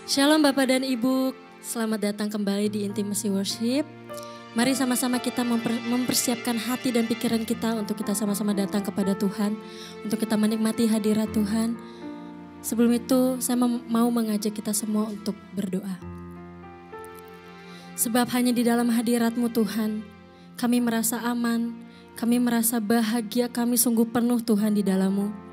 Shalom Bapak dan Ibu, selamat datang kembali di Intimacy Worship. Mari sama-sama kita mempersiapkan hati dan pikiran kita untuk kita sama-sama datang kepada Tuhan, untuk kita menikmati hadirat Tuhan. Sebelum itu saya mau mengajak kita semua untuk berdoa. Sebab hanya di dalam hadirat-Mu Tuhan, kami merasa aman, kami merasa bahagia, kami sungguh penuh Tuhan di dalam-Mu.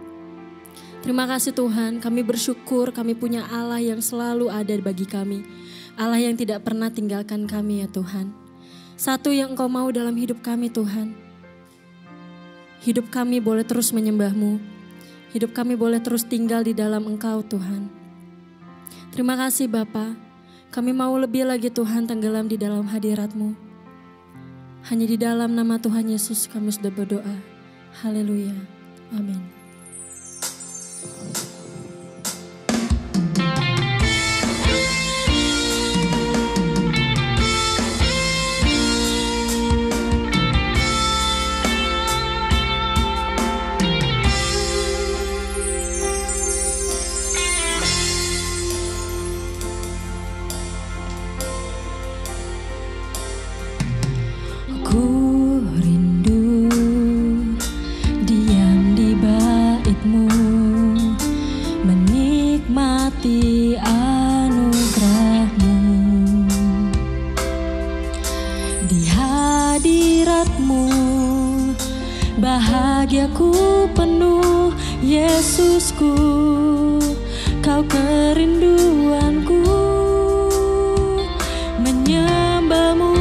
Terima kasih Tuhan, kami bersyukur kami punya Allah yang selalu ada bagi kami. Allah yang tidak pernah tinggalkan kami ya Tuhan. Satu yang Engkau mau dalam hidup kami Tuhan. Hidup kami boleh terus menyembah-Mu. Hidup kami boleh terus tinggal di dalam Engkau Tuhan. Terima kasih Bapa. Kami mau lebih lagi Tuhan tenggelam di dalam hadirat-Mu. Hanya di dalam nama Tuhan Yesus kami sudah berdoa. Haleluya. Amin. Ku rindu diam di bait-Mu, menikmati anugerah-Mu. Di hadirat-Mu bahagiaku penuh, Yesusku, Kau kerinduanku, menyembah-Mu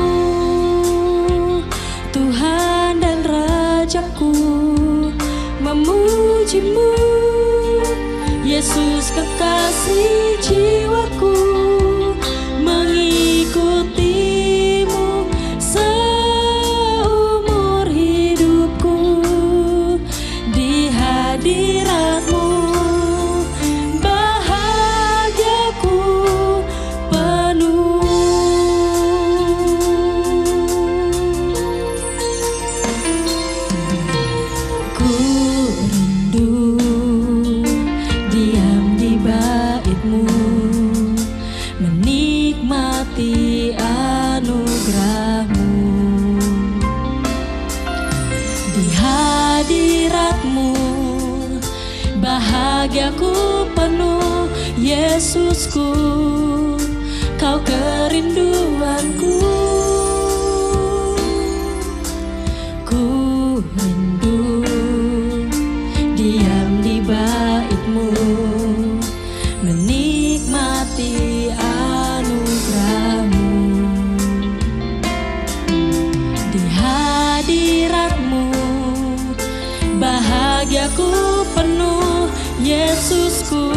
Tuhan dan Rajaku, memuji-Mu Yesus kekasih jiwaku, mengikuti-Mu seumur hidupku. Di hadirat-Mu bahagiaku penuh. Ku rindu diam di bait-Mu, menikmati anugerah-Mu. Di hadirat-Mu bahagiaku penuh, Yesusku, Kau kerinduanku. Ku rindu diam di bait-Mu, menikmati anugerah-Mu. Di hadirat-Mu bahagiaku penuh, Yesusku,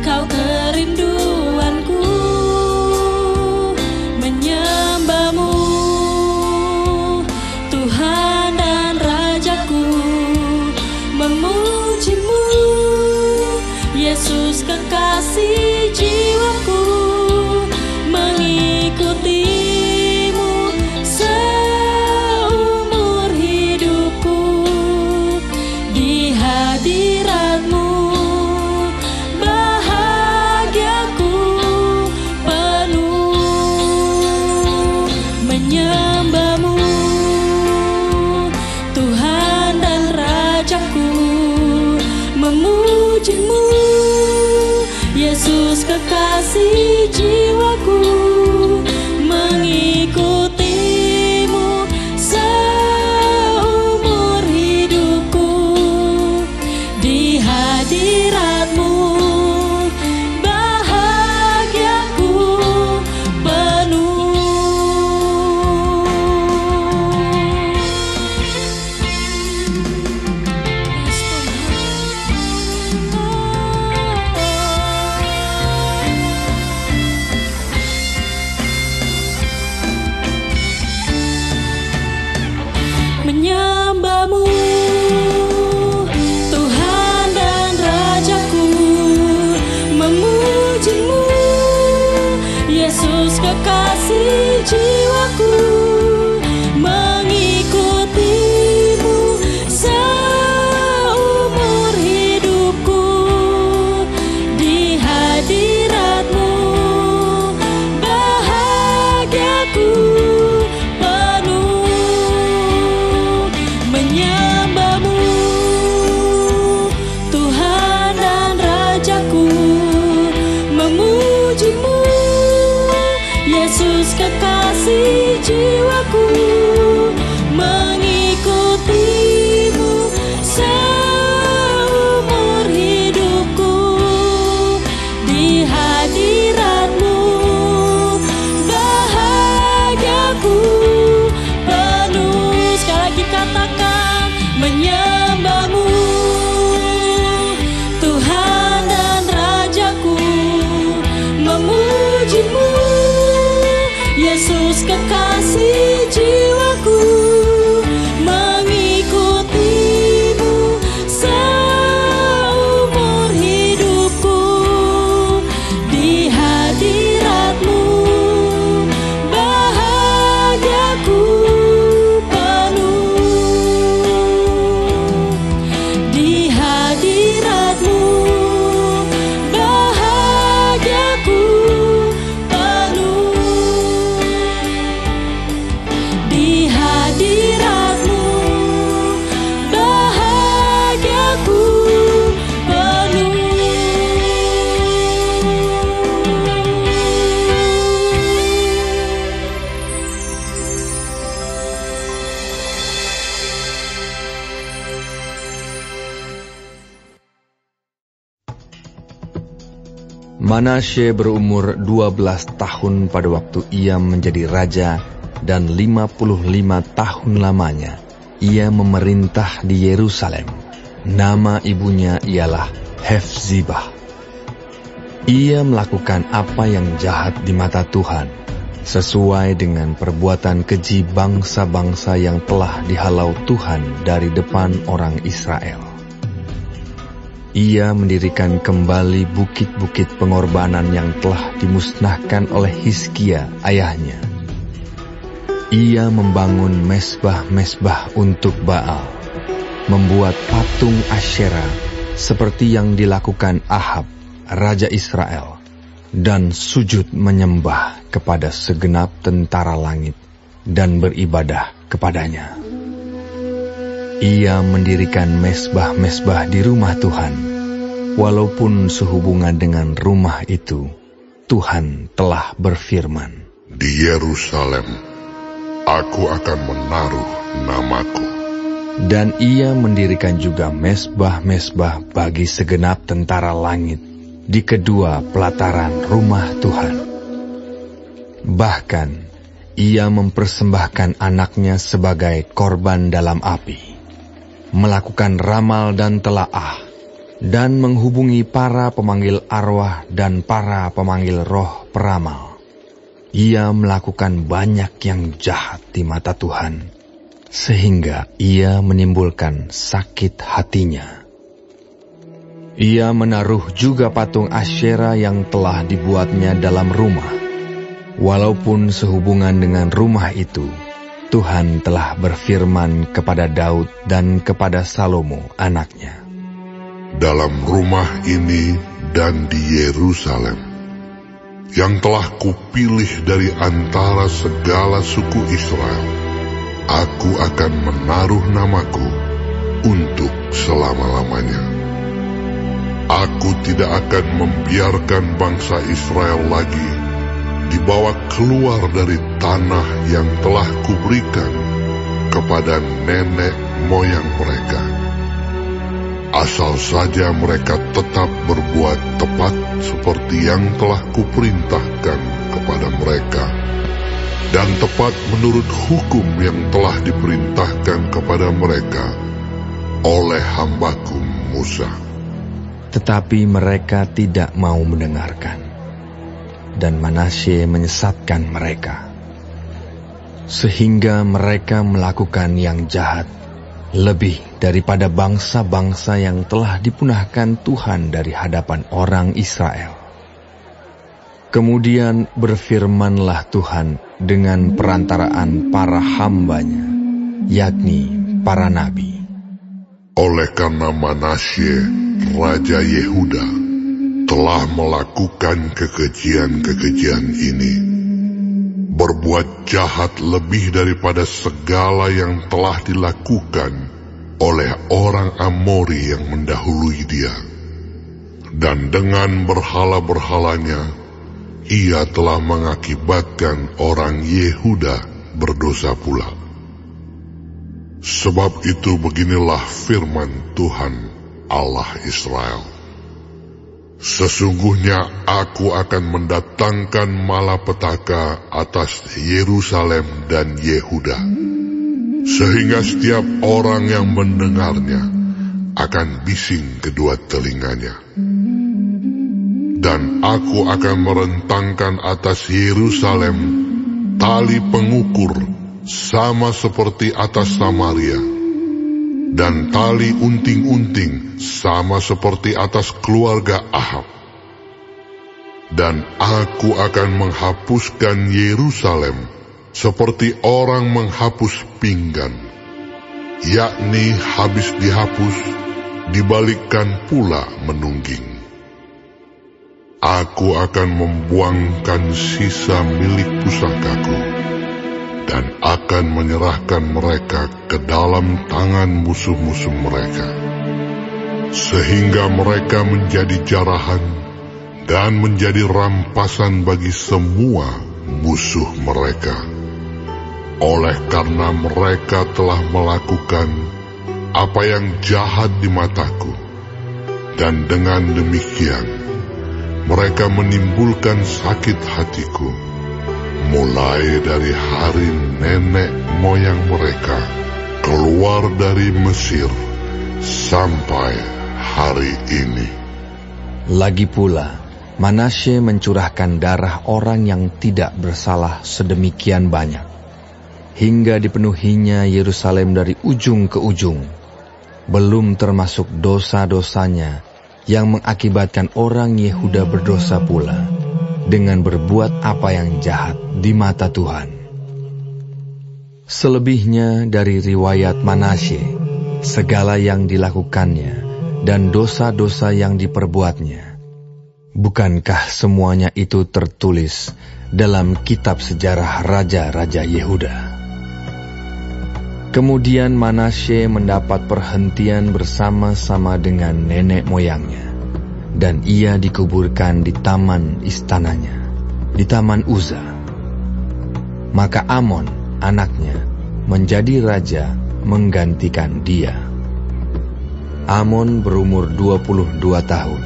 Kau kerinduanku, menyembah-Mu Tuhan dan Rajaku, memuji-Mu Yesus kekasih jiwaku, mengikuti-Mu seumur hidupku. Di hadirat-Mu bahagiaku penuh, menyembah-Mu Tuhan dan Rajaku, memuji-Mu Yesus kekasih jiwaku, mengikuti-Mu seumur hidupku. Di hadirat-Mu bahagiaku penuh. Menyembah-Mu Tuhan dan Rajaku, memuji-Mu Yesus kekasih jiwaku, mengikuti-Mu seumur hidupku. Di hadirat menyembah-Mu, Tuhan dan Rajaku, memuji-Mu, Yesus kekasih jiwaku, mengikuti-Mu seumur hidupku. Di hadirat-Mu bahagiaku penuh. Sekali lagi katakan, menyembah-Mu, Tuhan dan Rajaku, memuji-Mu, Yesus kekasih jiwaku, mengikuti-Mu seumur hidupku. Di hadirat-Mu bahagiaku penuh. Di hadirat-Mu bahagiaku penuh. Di hadirat-Mu bahagiaku penuh. Manasye berumur 12 tahun pada waktu ia menjadi raja, dan 55 tahun lamanya ia memerintah di Yerusalem. Nama ibunya ialah Hefzibah. Ia melakukan apa yang jahat di mata Tuhan, sesuai dengan perbuatan keji bangsa-bangsa yang telah dihalau Tuhan dari depan orang Israel. Ia mendirikan kembali bukit-bukit pengorbanan yang telah dimusnahkan oleh Hizkia ayahnya. Ia membangun mesbah-mesbah untuk Baal, membuat patung Asyera seperti yang dilakukan Ahab, raja Israel, dan sujud menyembah kepada segenap tentara langit dan beribadah kepadanya. Ia mendirikan mesbah-mesbah di rumah Tuhan, walaupun sehubungan dengan rumah itu, Tuhan telah berfirman, Di Yerusalem, aku akan menaruh namaku. Dan ia mendirikan juga mesbah-mesbah bagi segenap tentara langit di kedua pelataran rumah Tuhan. Bahkan, ia mempersembahkan anaknya sebagai korban dalam api, melakukan ramal dan telaah, dan menghubungi para pemanggil arwah dan para pemanggil roh peramal. Ia melakukan banyak yang jahat di mata Tuhan, sehingga ia menimbulkan sakit hatinya. Ia menaruh juga patung Asyera yang telah dibuatnya dalam rumah. Walaupun sehubungan dengan rumah itu, Tuhan telah berfirman kepada Daud dan kepada Salomo anaknya, Dalam rumah ini dan di Yerusalem, yang telah kupilih dari antara segala suku Israel, aku akan menaruh namaku untuk selama-lamanya. Aku tidak akan membiarkan bangsa Israel lagi dibawa keluar dari tanah yang telah kuberikan kepada nenek moyang mereka, asal saja mereka tetap berbuat tepat seperti yang telah kuperintahkan kepada mereka, dan tepat menurut hukum yang telah diperintahkan kepada mereka oleh hambaku Musa. Tetapi mereka tidak mau mendengarkan, dan Manasye menyesatkan mereka, sehingga mereka melakukan yang jahat lebih daripada bangsa-bangsa yang telah dipunahkan Tuhan dari hadapan orang Israel. Kemudian berfirmanlah Tuhan dengan perantaraan para hambanya, yakni para nabi. Oleh karena Manasye, Raja Yehuda, telah melakukan kekejian-kekejian ini, berbuat jahat lebih daripada segala yang telah dilakukan oleh orang Amori yang mendahului dia. Dan dengan berhala-berhalanya, ia telah mengakibatkan orang Yehuda berdosa pula. Sebab itu beginilah firman Tuhan Allah Israel. Sesungguhnya aku akan mendatangkan malapetaka atas Yerusalem dan Yehuda, sehingga setiap orang yang mendengarnya akan bising kedua telinganya. Dan aku akan merentangkan atas Yerusalem tali pengukur sama seperti atas Samaria, dan tali unting-unting sama seperti atas keluarga Ahab. Dan aku akan menghapuskan Yerusalem seperti orang menghapus pinggan, yakni habis dihapus, dibalikkan pula menungging. Aku akan membuangkan sisa milik pusakaku, dan akan menyerahkan mereka ke dalam tangan musuh-musuh mereka, sehingga mereka menjadi jarahan dan menjadi rampasan bagi semua musuh mereka. Oleh karena mereka telah melakukan apa yang jahat di mataku, dan dengan demikian mereka menimbulkan sakit hatiku, mulai dari hari nenek moyang mereka keluar dari Mesir sampai hari ini. Lagi pula, Manasye mencurahkan darah orang yang tidak bersalah sedemikian banyak, hingga dipenuhinya Yerusalem dari ujung ke ujung, belum termasuk dosa-dosanya yang mengakibatkan orang Yehuda berdosa pula, dengan berbuat apa yang jahat di mata Tuhan. Selebihnya dari riwayat Manasye, segala yang dilakukannya dan dosa-dosa yang diperbuatnya, bukankah semuanya itu tertulis dalam kitab sejarah raja-raja Yehuda? Kemudian Manasye mendapat perhentian bersama-sama dengan nenek moyangnya, dan ia dikuburkan di taman istananya, di taman Uza. Maka Amon, anaknya, menjadi raja menggantikan dia. Amon berumur 22 tahun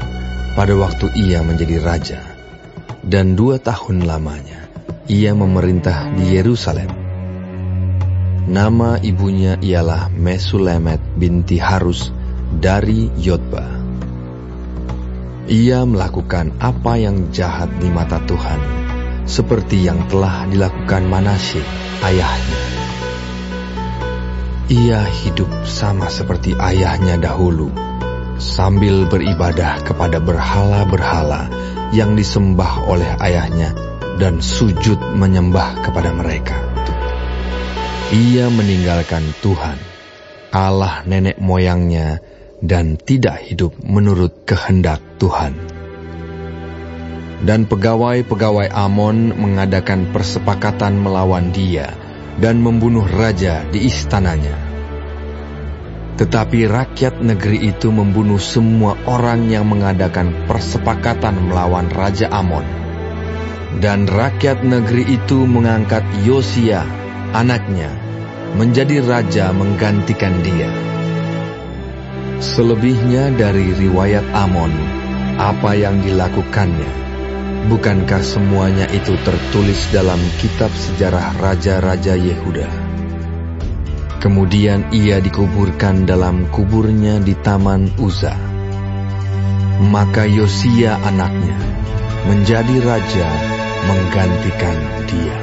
pada waktu ia menjadi raja, dan 2 tahun lamanya ia memerintah di Yerusalem. Nama ibunya ialah Mesulemet binti Harus dari Yotba. Ia melakukan apa yang jahat di mata Tuhan, seperti yang telah dilakukan Manasye ayahnya. Ia hidup sama seperti ayahnya dahulu, sambil beribadah kepada berhala-berhala yang disembah oleh ayahnya dan sujud menyembah kepada mereka. Ia meninggalkan Tuhan, Allah nenek moyangnya, dan tidak hidup menurut kehendak Tuhan. Dan pegawai-pegawai Amon mengadakan persepakatan melawan dia dan membunuh raja di istananya. Tetapi rakyat negeri itu membunuh semua orang yang mengadakan persepakatan melawan Raja Amon. Dan rakyat negeri itu mengangkat Yosia, anaknya, menjadi raja menggantikan dia. Selebihnya dari riwayat Amon, apa yang dilakukannya, bukankah semuanya itu tertulis dalam kitab sejarah raja-raja Yehuda? Kemudian ia dikuburkan dalam kuburnya di taman Uza. Maka Yosia anaknya menjadi raja menggantikan dia.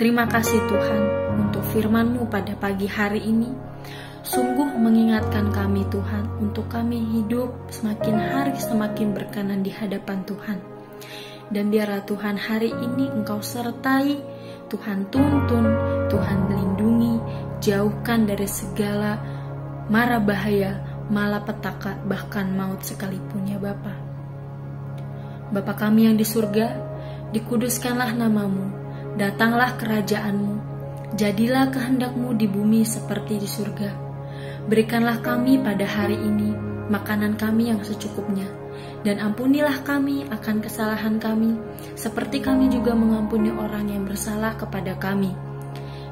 Terima kasih Tuhan untuk firman-Mu pada pagi hari ini. Sungguh mengingatkan kami Tuhan untuk kami hidup semakin hari semakin berkenan di hadapan Tuhan. Dan biarlah Tuhan hari ini Engkau sertai, Tuhan tuntun, Tuhan melindungi, jauhkan dari segala mara bahaya malapetaka, bahkan maut sekalipun ya Bapa. Bapa kami yang di surga, dikuduskanlah namamu, datanglah kerajaanmu, jadilah kehendak-Mu di bumi seperti di surga. Berikanlah kami pada hari ini makanan kami yang secukupnya, dan ampunilah kami akan kesalahan kami, seperti kami juga mengampuni orang yang bersalah kepada kami.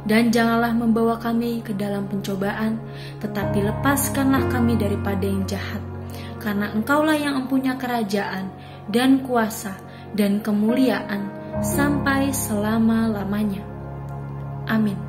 Dan janganlah membawa kami ke dalam pencobaan, tetapi lepaskanlah kami daripada yang jahat. Karena Engkaulah yang mempunyai kerajaan, dan kuasa, dan kemuliaan, sampai selama-lamanya. Amin.